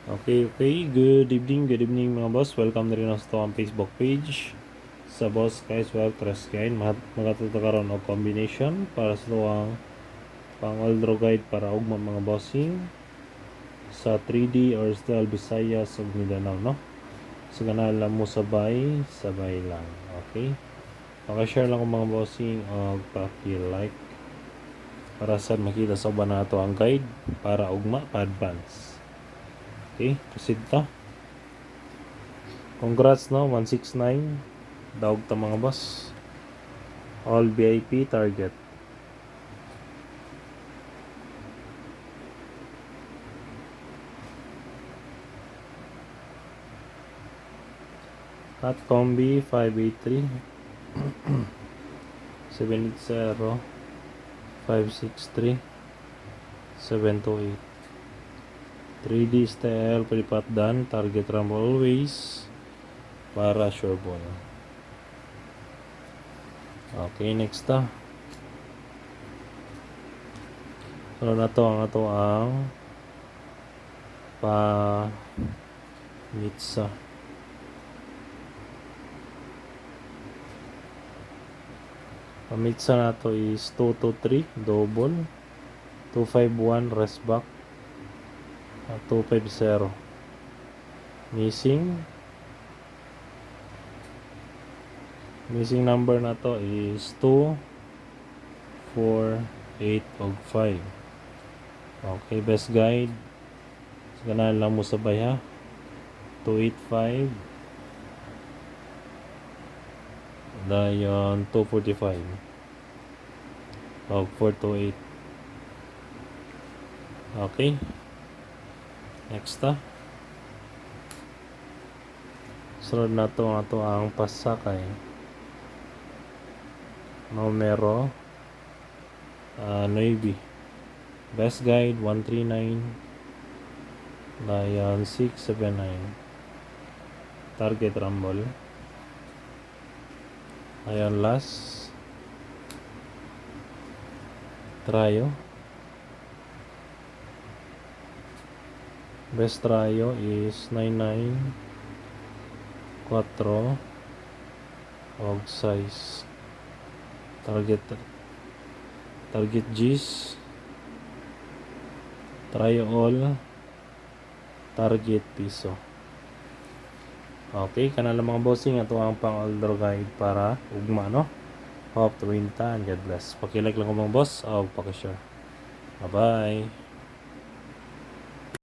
Good evening mga boss. Welcome na rin ako sa itong Facebook page sa Boss Guys Well Trust Guide. Magatuto karon og combination para sa itong pang all-draw guide para ugma mga bossing sa 3D or style Visayas ug Mindanao, no? So ganahan lang mo sabay lang. Okay? Paka-share lang ko mga bossing og paki-like para sa makita sa uban nato ang guide para ugma pa-advance. Okay, proceed ta. Congrats, no, 169 daog ta mga boss. All VIP target. Hot combi 583 780 563 728 3D style palipat dan target ramp always para sure ball. Okay, next ta. So na to ang pa mitsa. Pamitsa na to is 223 double 251 rest back 250 missing number na to is 2 4 8 ug 5. Okay, best guide so ganahan lang mo sabay ha. 285 dayon 245 ug 428. Okay, next ta. Sunod na to ang pasakay. Numero 9. Best guide 139. Dayan 679. Target rumble. Ayan last. Trayo. Best trayo is 99 4 og size. Target G's. Try all. Target piso. Okay, kana lang mga bossing ato ang pang all-draw guide para ugma, no? Hope to win ta and God bless. Paki-like lang ko mga boss o paki-share. Bye-bye.